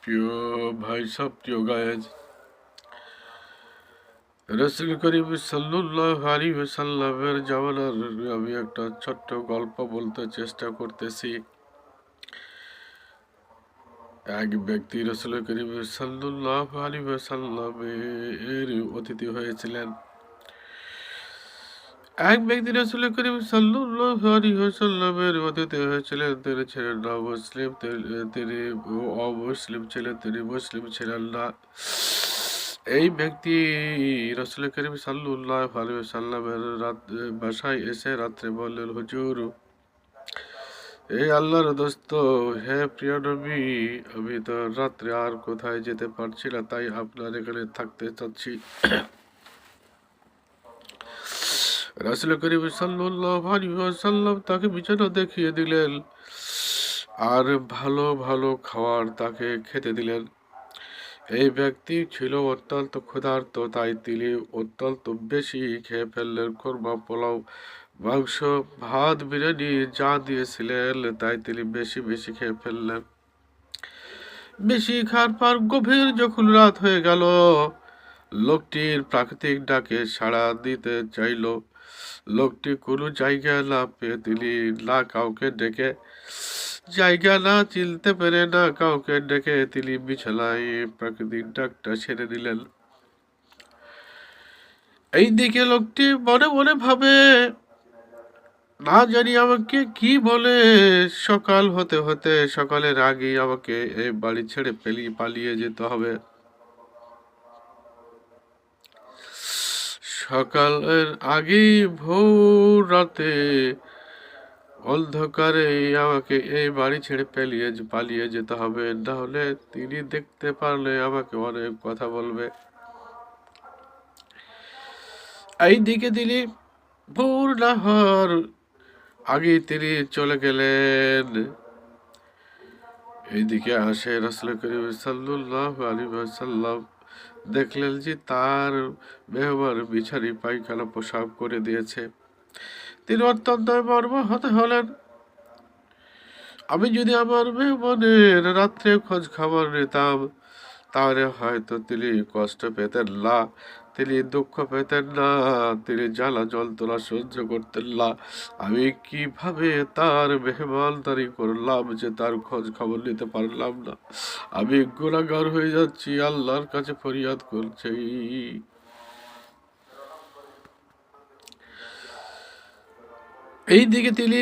প্রিয় ভাই সব, প্রিয় গায়েজ, রাসূল করিম সাল্লাল্লাহু আলাইহি ওয়াসাল্লামের জামানার আমি একটা ছোট্ট গল্প বলতে চেষ্টা করতেছি। এক ব্যক্তি রাসূল করিম সাল্লাল্লাহু আলাইহি ওয়াসাল্লামের অতিথি হয়েছিলেন। এক ব্যক্তি রাসূল করিম সাল্লাল্লাহু আলাইহি ওয়াসাল্লামের অতিথি হয়েছিলেন। তিনি ছিলেন না মুসলিম, তিনি অমুসলিম ছিলেন, তিনি মুসলিম ছিলেন না। এই ব্যক্তি রাসূল করিম সাল্লাল্লাহু আলাইহি ওয়াসাল্লামের বাসায় এসে রাত্রে বললেন, হুজুর, এই আল্লাহর দোস্ত, হে প্রিয় নবী, আমি তো রাত্রে আর কোথায় যেতে পারছি না, তাই আপনার এখানে থাকতে চাচ্ছি। রাসূল করিম সাল্লাল্লাহু আলাইহি ওয়াসাল্লাম তাকে বিছানা দেখিয়ে দিলেন আর ভালো ভালো খাবার তাকে খেতে দিলেন। এই ব্যক্তি ছিল অত্যন্ত ক্ষুধার্ত, তাই তিনি অত্যন্ত বেশি খেয়ে ফেললেন। কোরমা, পোলাও, মাংস, ভাত, বিরিয়ানি যা দিয়েছিলেন তাই তিনি বেশি বেশি খেয়ে ফেললেন। বেশি খাওয়ার পর গভীর যখন রাত হয়ে গেল, লোকটির প্রাকৃতিক ডাকে সাড়া দিতে চাইল। লোকটি কোনো জায়গা না পেয়ে তিনি না কাউকে ডেকে, জায়গা না চিনতে পেরে না কাউকে ডেকে তিনি বিছানায় প্রাকৃতিক ডাকটা ছেড়ে দিলেন। এইদিকে লোকটি মনে মনে ভাবে, না জানি আমাকে কি বলে সকাল হতে হতে সকালের আগেই আমাকে এই বাড়ি ছেড়ে পালিয়ে যেতে হবে। সকালের আগেই ভোর রাতে অন্ধকারে আমাকে এই বাড়ি ছেড়ে পালিয়ে যেতে হবে, না হলে তিনি দেখতে পারলে আমাকে অনেক কথা বলবে। এইদিকে তিনি ভোর না হওয়ার আগে তিনি চলে গেলেন। এইদিকে আসে রাসূল করিম সাল্লাল্লাহু আলাইহি ওয়াসাল্লাম, দেখলেন যে তার মেহমান বিছানি পায়খানা পেশাব করে দিয়েছে। তিনি অত্যন্ত মর্মাহত হলেন। আমি যদি আমার মেহমানের রাত্রে খোঁজ খবর নিতাম, তাহলে হয়তো তিনি কষ্ট পেতেন না, তিনি দুঃখ পেতেন না, তিনি জ্বালা যন্ত্রণা সহ্য করতেন না। আমি কিভাবে তার মেহমানদারি করলাম যে তার খোঁজ খবর নিতে পারলাম না। আমি গুনাহগার হয়ে যাচ্ছি, আল্লাহর কাছে ফরিয়াদ করছি। এই দিকে তিনি